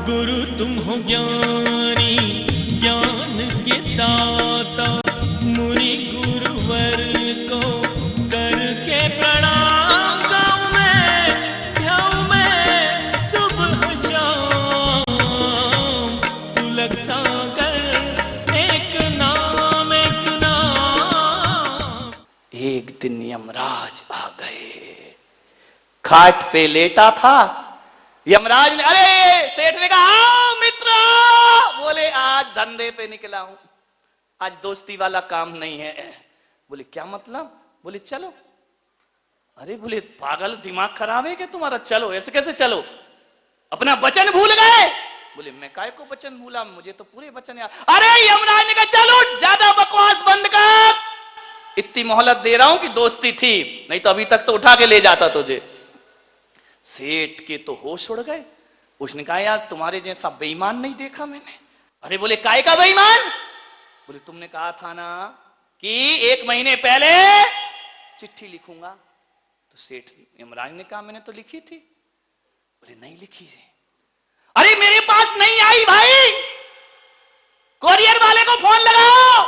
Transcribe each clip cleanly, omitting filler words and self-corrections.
गुरु तुम हो ज्ञानी ज्ञान के दाता, मुनि गुरुवर को करके प्रणाम गाऊं मैं सुबह शाम। तुलक सागर एक नाम एक नाम। एक दिन यमराज आ गए, खाट पे लेटा था। यमराज ने, अरे सेठ ने कहा, आओ मित्र। बोले आज धंधे पे निकला हूं, आज दोस्ती वाला काम नहीं है। बोले क्या मतलब? बोले चलो। अरे बोले पागल, दिमाग खराब है क्या तुम्हारा? चलो, ऐसे कैसे चलो? अपना वचन भूल गए? बोले मैं काय को वचन भूला, मुझे तो पूरे वचन याद। अरे यमराज ने कहा चलो, ज्यादा बकवास बंद कर, इतनी मोहलत दे रहा हूं कि दोस्ती थी, नहीं तो अभी तक तो उठा के ले जाता तुझे। सेठ के तो होश उड़ गए। उसने कहा यार तुम्हारे जैसा बेईमान नहीं देखा मैंने। अरे बोले काय का बेईमान? बोले तुमने कहा था ना कि 1 महीने पहले चिट्ठी लिखूंगा। तो सेठ यमराज ने कहा मैंने तो लिखी थी। बोले नहीं लिखी है। अरे मेरे पास नहीं आई भाई, कोरियर वाले को फोन लगाओ।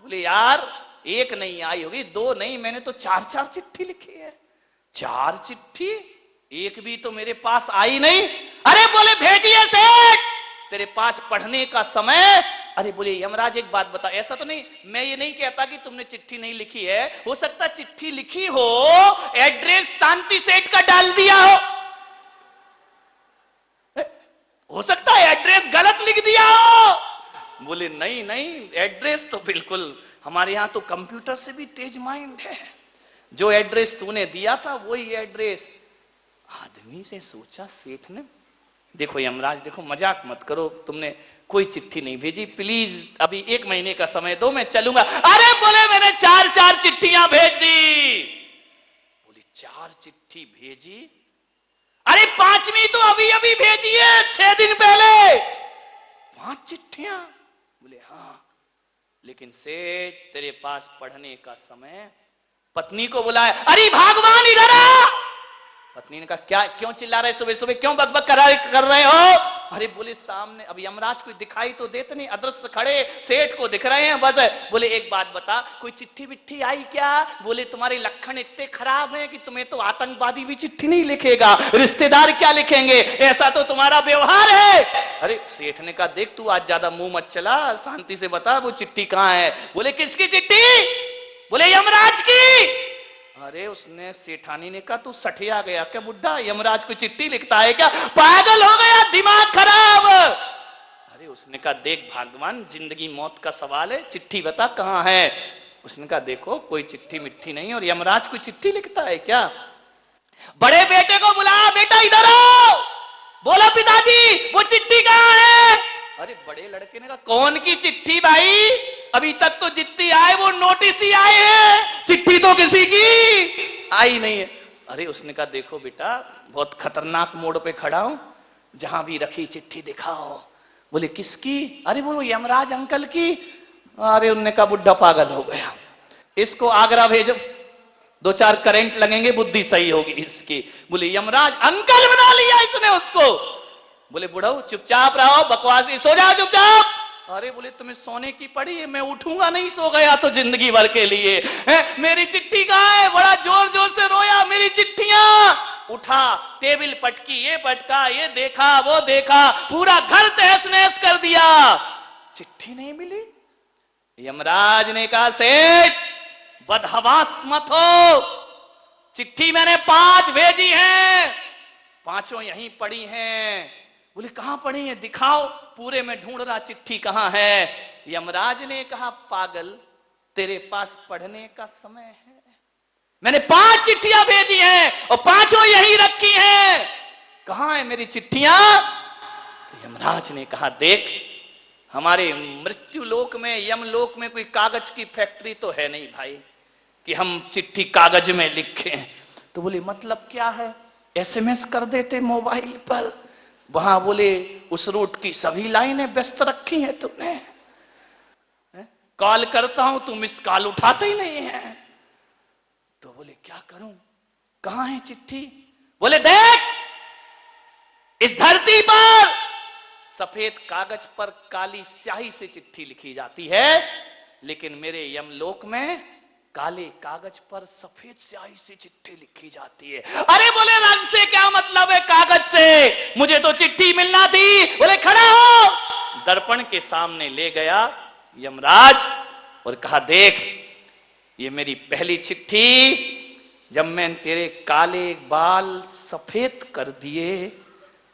बोले यार 1 नहीं आई होगी, 2 नहीं, मैंने तो 4 चिट्ठी लिखी है। 4 चिट्ठी, 1 भी तो मेरे पास आई नहीं। अरे बोले भेजिए सेठ, तेरे पास पढ़ने का समय। अरे बोले यमराज एक बात बता, ऐसा तो नहीं, मैं ये नहीं कहता कि तुमने चिट्ठी नहीं लिखी है, हो सकता चिट्ठी लिखी हो, एड्रेस शांति सेठ का डाल दिया हो सकता है एड्रेस गलत लिख दिया हो। बोले नहीं नहीं, एड्रेस तो बिल्कुल, हमारे यहां तो कंप्यूटर से भी तेज माइंड है, जो एड्रेस तूने दिया था वही एड्रेस। आदमी से सोचा सेठ ने, देखो यमराज देखो मजाक मत करो, तुमने कोई चिट्ठी नहीं भेजी, प्लीज अभी 1 महीने का समय दो, मैं चलूंगा। अरे बोले मैंने 4 चिट्ठियां भेज दी। बोले 4 चिट्ठी भेजी? अरे 5वीं तो अभी अभी भेजी है 6 दिन पहले। 5 चिट्ठियां? बोले हाँ, लेकिन सेठ तेरे पास पढ़ने का समय। पत्नी को बुलाया, अरे भगवान इधर आ। पत्नी ने कहा क्या, क्यों चिल्ला रहे सुबह सुबह, क्यों बकबक कर रहे हो? अरे बोले सामने अब यमराज को दिखाई तो देते नहीं, अदृश्य खड़े सेठ को दिख रहे हैं बस। बोले एक बात बता, कोई चिट्ठी विट्ठी आई क्या? बोले तुम्हारे लक्षण इतने खराब हैं कि तुम्हें तो आतंकवादी भी चिट्ठी नहीं लिखेगा, रिश्तेदार क्या लिखेंगे, ऐसा तो तुम्हारा व्यवहार है। अरे सेठ ने कहा देख तू आज ज्यादा मुंह मत चला, शांति से बता वो चिट्ठी कहाँ है। बोले किसकी चिट्ठी? बोले यमराज की। अरे उसने सेठानी ने कहा तू सठिया गया क्या बुड्ढा, यमराज को चिट्ठी लिखता है क्या, पागल हो गया, दिमाग खराब। अरे उसने कहा देख भगवान, जिंदगी मौत का सवाल है, चिट्ठी बता कहाँ है। उसने कहा देखो कोई चिट्ठी मिट्ठी नहीं, और यमराज कोई चिट्ठी लिखता है क्या? बड़े बेटे को बुला, बेटा इधर आओ। बोला पिताजी वो चिट्ठी कहाँ है? अरे बड़े लड़के ने कहा कौन की चिट्ठी भाई, अभी तक तो जितनी आए वो नोटिस ही आए हैं, चिट्ठी तो किसी की आई नहीं है। अरे उसने कहा देखो बेटा बहुत खतरनाक मोड़ पे खड़ा हूं, जहां भी रखी चिट्ठी दिखाओ। बोले किसकी? अरे वो यमराज अंकल की। अरे उन्होंने कहा बुढ़ा पागल हो गया, इसको आगरा भेजो, 2-4 करंट लगेंगे, बुद्धि सही होगी इसकी। बोले यमराज अंकल बना लिया इसने उसको। बोले बुढ़ाओ चुपचाप रहो, बकवास सो जाओ चुपचाप। अरे बोले तुम्हें सोने की पड़ी है, मैं उठूंगा नहीं, सो गया तो जिंदगी भर के लिए। मेरी चिट्ठी कहाँ है? बड़ा जोर जोर से रोया, मेरी चिट्ठियां। उठा, टेबल पटकी, ये पटका, ये देखा वो देखा, पूरा घर तहस नहस कर दिया, चिट्ठी नहीं मिली। यमराज ने कहा सेठ बदहवास मत हो, चिट्ठी मैंने 5 भेजी हैं, 5 यहीं पड़ी हैं। बोले कहां पड़ी है दिखाओ, पूरे में ढूंढ रहा चिट्ठी कहां है। यमराज ने कहा पागल तेरे पास पढ़ने का समय है, मैंने 5 चिट्ठियां भेजी हैं और 5 यहीं रखी हैं, कहां है मेरी चिट्ठियां? तो यमराज ने कहा देख हमारे मृत्यु लोक में, यमलोक में कोई कागज की फैक्ट्री तो है नहीं भाई कि हम चिट्ठी कागज में लिखें। तो बोले मतलब क्या है? SMS कर देते मोबाइल पर, वहां बोले उस रूट की सभी लाइनें व्यस्त रखी हैं तुमने, कॉल करता हूं तुम मिस कॉल उठाते ही नहीं है। तो बोले क्या करूं, कहां है चिट्ठी? बोले देख इस धरती पर सफेद कागज पर काली स्याही से चिट्ठी लिखी जाती है, लेकिन मेरे यमलोक में काले कागज पर सफेद स्याही से चिट्ठी लिखी जाती है। अरे बोले रंग से क्या मतलब है, कागज से, मुझे तो चिट्ठी मिलना थी। बोले खड़ा हो। दर्पण के सामने ले गया यमराज और कहा, देख ये मेरी पहली चिट्ठी, जब मैंने तेरे काले बाल सफेद कर दिए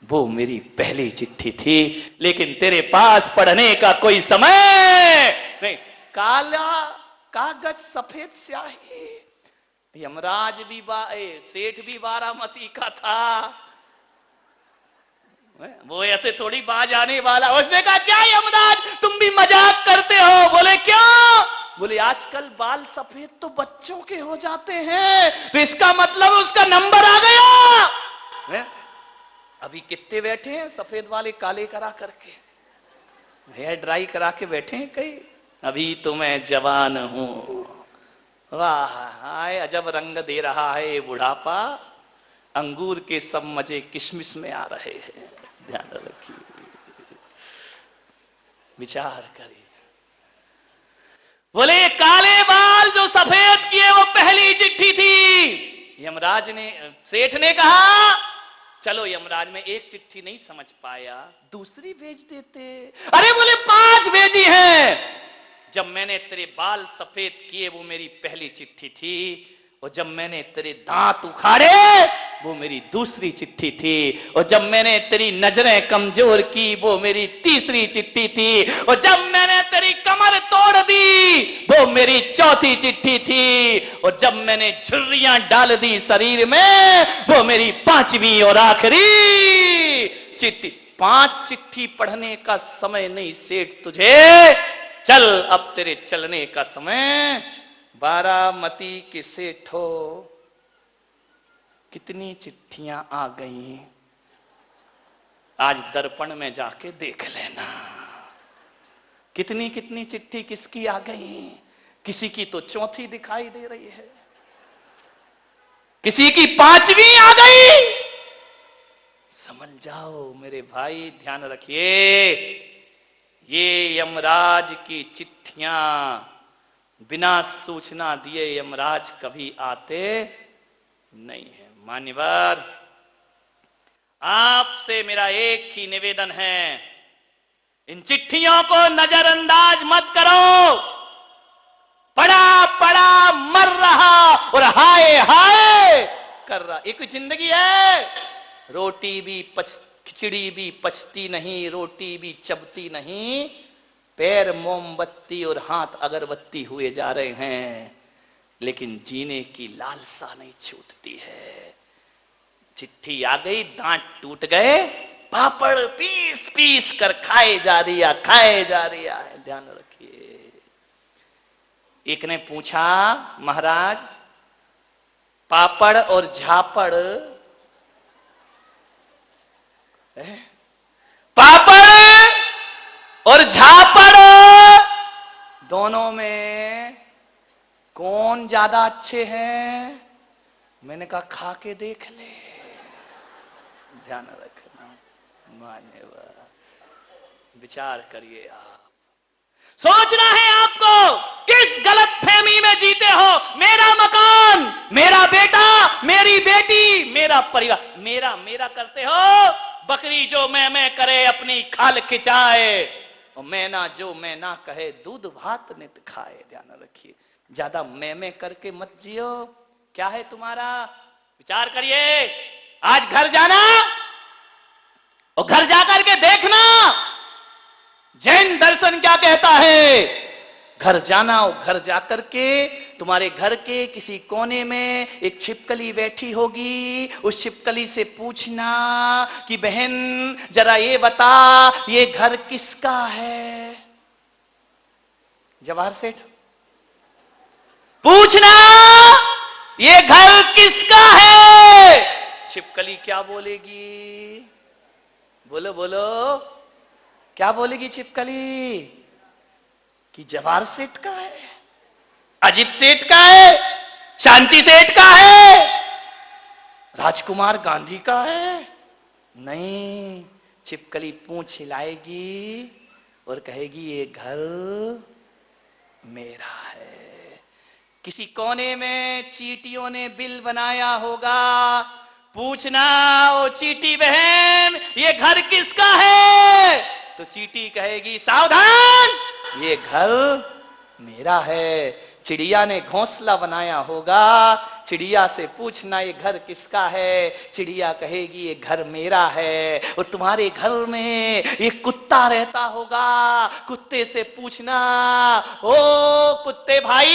वो मेरी पहली चिट्ठी थी, लेकिन तेरे पास पढ़ने का कोई समय नहीं। काला कागज सफेद स्याही। यमराज भी सेठ भी बारामती का था, वो ऐसे थोड़ी बाज आने वाला। उसने कहा, क्या यमराज तुम भी मजाक करते हो? बोले क्यों? बोले आजकल बाल सफेद तो बच्चों के हो जाते हैं, तो इसका मतलब उसका नंबर आ गया। अभी कितने बैठे हैं सफेद वाले काले करा करके, हेयर ड्राई करा के बैठे हैं कई। अभी तो मैं जवान हूं। वाह हाय, अजब रंग दे रहा है ये बुढ़ापा। अंगूर के सब मजे किशमिश में आ रहे हैं। ध्यान रखिए, विचार करिए। बोले काले बाल जो सफेद किए वो पहली चिट्ठी थी। यमराज ने, सेठ ने कहा, चलो यमराज में एक चिट्ठी नहीं समझ पाया, दूसरी भेज देते। अरे बोले 5 भेजी हैं। जब मैंने तेरे बाल सफेद किए वो मेरी पहली चिट्ठी थी, और जब मैंने तेरे दांत उखाड़े वो मेरी दूसरी चिट्ठी थी, और जब मैंने तेरी नजरें कमजोर की वो मेरी तीसरी चिट्ठी थी, और जब मैंने तेरी कमर तोड़ दी वो मेरी चौथी चिट्ठी थी, और जब मैंने झुर्रियां डाल दी शरीर में वो मेरी 5वीं और आखिरी चिट्ठी। 5 चिट्ठी पढ़ने का समय नहीं सेठ तुझे, चल अब तेरे चलने का समय। बारामती के सेठो, कितनी चिट्ठियां आ गई, आज दर्पण में जाके देख लेना कितनी कितनी चिट्ठी किसकी आ गई। किसी की तो चौथी दिखाई दे रही है, किसी की 5वीं आ गई। समझ जाओ मेरे भाई, ध्यान रखिए, ये यमराज की चिट्ठियां बिना सूचना दिए यमराज कभी आते नहीं है। मान्यवर, आपसे मेरा एक ही निवेदन है, इन चिट्ठियों को नजरअंदाज मत करो। पड़ा पड़ा मर रहा और हाय हाय कर रहा। एक जिंदगी है, रोटी भी खिचड़ी भी पचती नहीं, रोटी भी चबती नहीं, पैर मोमबत्ती और हाथ अगरबत्ती हुए जा रहे हैं, लेकिन जीने की लालसा नहीं छूटती है। चिट्ठी आ गई, दांत टूट गए, पापड़ पीस पीस कर खाए जा रही है। ध्यान रखिए। एक ने पूछा, महाराज पापड़ और झापड़, पापड़ और झापड़ दोनों में कौन ज्यादा अच्छे हैं? मैंने कहा खा के देख ले। ध्यान रखना, मान्यवर, विचार करिए। आप सोचना है आपको किस गलत फहमी में जीते हो। मेरा मकान, मेरा बेटा, मेरी बेटी, मेरा परिवार, मेरा मेरा करते हो। बकरी जो मैं करे अपनी खाल खिंचाए, और मैना जो मैं ना कहे दूध भात नित खाए। ध्यान रखिए, ज्यादा मैं करके मत जियो। क्या है तुम्हारा, विचार करिए। आज घर जाना और घर जाकर के देखना जैन दर्शन क्या कहता है। घर जाना और घर जाकर के तुम्हारे घर के किसी कोने में एक छिपकली बैठी होगी, उस छिपकली से पूछना कि बहन जरा ये बता ये घर किसका है। जवाहर सेठ, पूछना ये घर किसका है। छिपकली क्या बोलेगी? बोलो बोलो, क्या बोलेगी छिपकली? कि जवाहर सेठ का है, अजित सेठ का है, शांति सेठ का है, राजकुमार गांधी का है। नहीं, छिपकली पूंछ हिलाएगी और कहेगी ये घर मेरा है। किसी कोने में चींटियों ने बिल बनाया होगा, पूछना ओ चींटी बहन ये घर किसका है, तो चींटी कहेगी सावधान ये घर मेरा है। चिड़िया ने घोंसला बनाया होगा, चिड़िया से पूछना ये घर किसका है, चिड़िया कहेगी ये घर मेरा है। और तुम्हारे घर में एक कुत्ता रहता होगा, कुत्ते से पूछना ओ कुत्ते भाई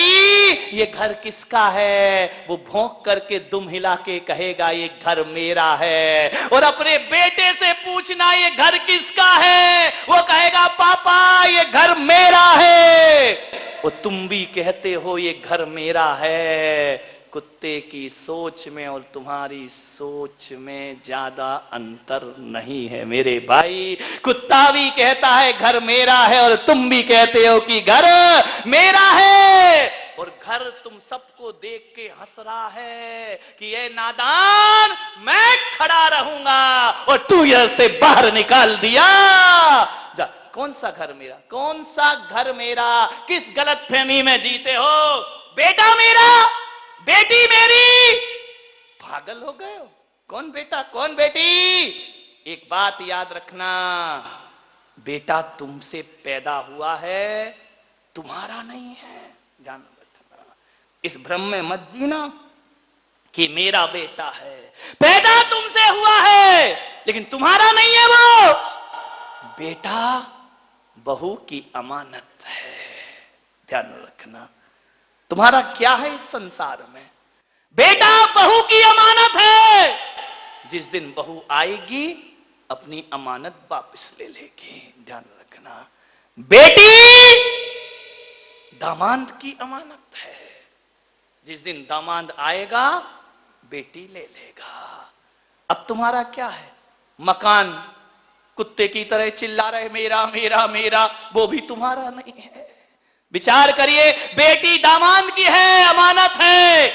ये घर किसका है, वो भौंक करके दुम हिला के कहेगा ये घर मेरा है। और अपने बेटे से पूछना ये घर किसका है, वो कहेगा पापा ये घर मेरा है। वो तुम भी कहते हो ये घर मेरा है। कुत्ते की सोच में और तुम्हारी सोच में ज्यादा अंतर नहीं है मेरे भाई। कुत्ता भी कहता है घर मेरा है और तुम भी कहते हो कि घर मेरा है। और घर तुम सबको देख के हंस रहा है कि ये नादान मैं खड़ा रहूंगा और तू यहां से बाहर निकाल दिया जा। कौन सा घर मेरा, कौन सा घर मेरा, किस गलतफहमी में जीते हो। बेटा मेरा, बेटी मेरी, पागल हो गए हो। कौन बेटा कौन बेटी। एक बात याद रखना, बेटा तुमसे पैदा हुआ है, तुम्हारा नहीं है। ध्यान रखना, इस भ्रम में मत जीना कि मेरा बेटा है। पैदा तुमसे हुआ है लेकिन तुम्हारा नहीं है। वो बेटा बहू की अमानत है। ध्यान रखना, तुम्हारा क्या है इस संसार में, बेटा बहू की अमानत है। जिस दिन बहू आएगी अपनी अमानत वापस ले लेगी। ध्यान रखना, बेटी दामाद की अमानत है। जिस दिन दामाद आएगा बेटी ले लेगा। अब तुम्हारा क्या है, मकान कुत्ते की तरह चिल्ला रहे मेरा मेरा मेरा, वो भी तुम्हारा नहीं है। विचार करिए, बेटी दामाद की है, अमानत है,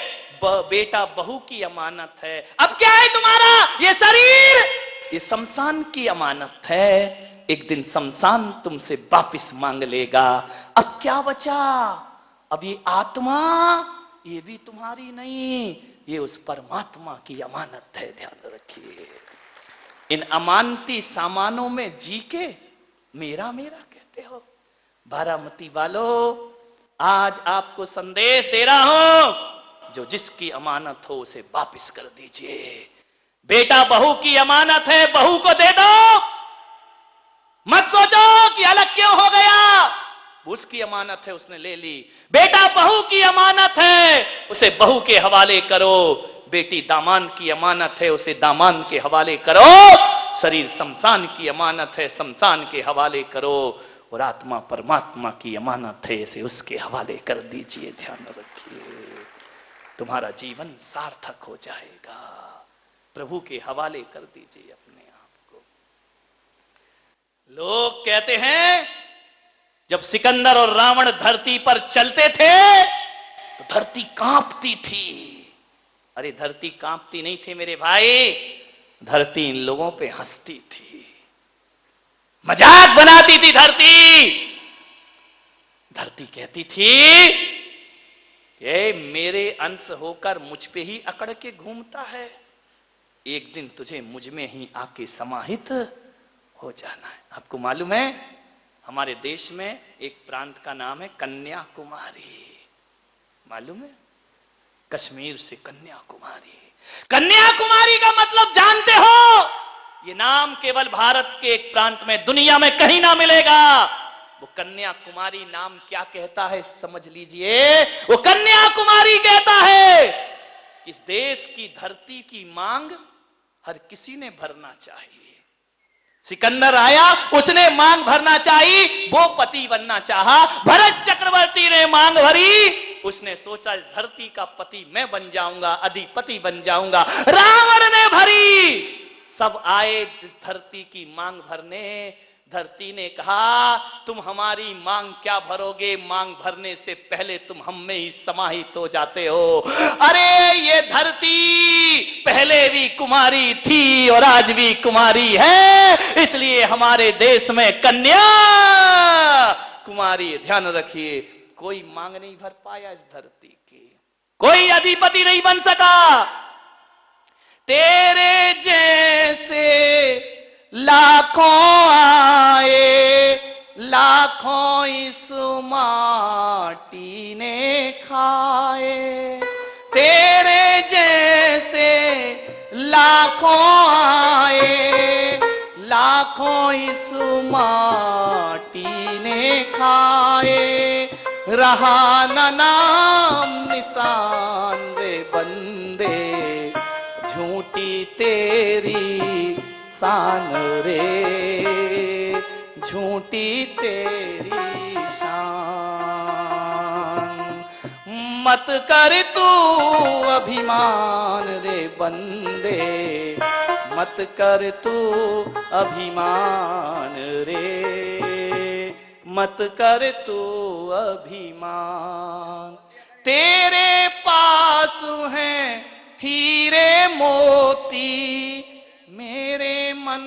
बेटा बहू की अमानत है। अब क्या है तुम्हारा, ये शरीर, ये शमशान की अमानत है। एक दिन शमशान तुमसे वापस मांग लेगा। अब क्या बचा, अब ये आत्मा, ये भी तुम्हारी नहीं, ये उस परमात्मा की अमानत है। ध्यान रखिए, इन अमानती सामानों में जी के मेरा मेरा कहते हो। बारामती वालों, आज आपको संदेश दे रहा हूं, जो जिसकी अमानत हो उसे वापस कर दीजिए। बेटा बहू की अमानत है, बहू को दे दो। मत सोचो कि अलग क्यों हो गया, उसकी अमानत है, उसने ले ली। बेटा बहू की अमानत है, उसे बहू के हवाले करो। बेटी दामाद की अमानत है, उसे दामाद के हवाले करो। शरीर शमशान की अमानत है, शमशान के हवाले करो। और आत्मा परमात्मा की अमानत है, इसे उसके हवाले कर दीजिए। ध्यान रखिए, तुम्हारा जीवन सार्थक हो जाएगा। प्रभु के हवाले कर दीजिए अपने आप को। लोग कहते हैं जब सिकंदर और रावण धरती पर चलते थे तो धरती कांपती थी। अरे धरती कांपती नहीं थी मेरे भाई, धरती इन लोगों पे हंसती थी, मजाक बनाती थी। धरती कहती थी ये मेरे अंश होकर मुझ पे ही अकड़ के घूमता है, एक दिन तुझे मुझ में ही आके समाहित हो जाना है। आपको मालूम है हमारे देश में एक प्रांत का नाम है कन्याकुमारी, मालूम है, कश्मीर से कन्याकुमारी। कन्याकुमारी का मतलब जानते हो, ये नाम केवल भारत के एक प्रांत में, दुनिया में कहीं ना मिलेगा। वो कन्याकुमारी नाम क्या कहता है समझ लीजिए। वो कन्याकुमारी कहता है कि इस देश की धरती की मांग हर किसी ने भरना चाहिए। सिकंदर आया, उसने मांग भरना चाहिए, वो पति बनना चाहा। भरत चक्रवर्ती ने मांग भरी, उसने सोचा इस धरती का पति मैं बन जाऊंगा, अधिपति बन जाऊंगा। रावण ने भरी, सब आए जिस धरती की मांग भरने, धरती ने कहा तुम हमारी मांग क्या भरोगे, मांग भरने से पहले तुम हम में ही समाहित हो जाते हो। अरे ये धरती पहले भी कुमारी थी और आज भी कुमारी है, इसलिए हमारे देश में कन्या कुमारी। ध्यान रखिए, कोई मांग नहीं भर पाया इस धरती की, कोई अधिपति नहीं बन सका। तेरे जैसे लाखों आए, लाखों इस माटी ने खाए। तेरे जैसे लाखों आए, लाखों इस माटी ने खाए। रहा न नाम निशान रे बंदे, झूठी तेरी शान रे, झूठी तेरी शान। मत कर तू अभिमान रे बंदे, मत कर तू अभिमान रे, मत कर तू अभिमान। तेरे पास हैं हीरे मोती, मेरे मन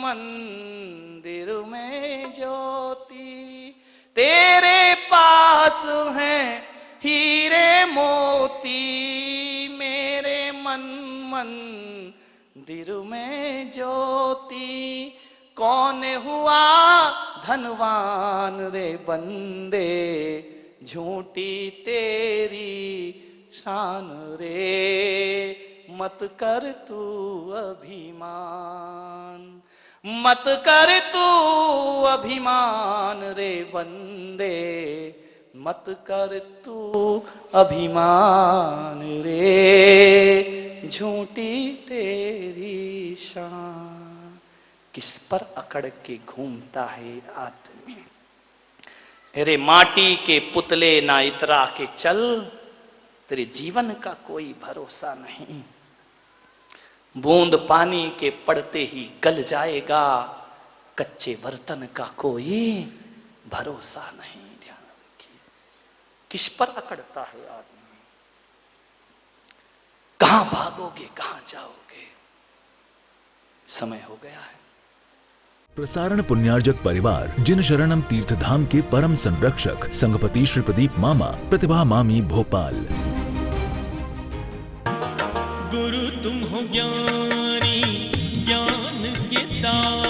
मंदिर में ज्योति। तेरे पास हैं हीरे मोती, मेरे मन मंदिर में ज्योति। कौन हुआ धनवान रे बंदे, झूठी तेरी शान रे, मत कर तू अभिमान, मत कर तू अभिमान रे बंदे, मत कर तू अभिमान रे, झूठी तेरी शान। किस पर अकड़ के घूमता है आदमी, अरे माटी के पुतले ना इतरा के चल, तेरे जीवन का कोई भरोसा नहीं। बूंद पानी के पड़ते ही गल जाएगा, कच्चे बर्तन का कोई भरोसा नहीं। ध्यान रखिए, किस पर अकड़ता है आदमी, कहां भागोगे, कहां जाओगे। समय हो गया है। प्रसारण पुण्यार्जक परिवार जिन शरणम तीर्थ धाम के परम संरक्षक संघपति श्री प्रदीप मामा, प्रतिभा मामी, भोपाल। गुरु तुम हो ज्ञानी, ज्ञान के दाता।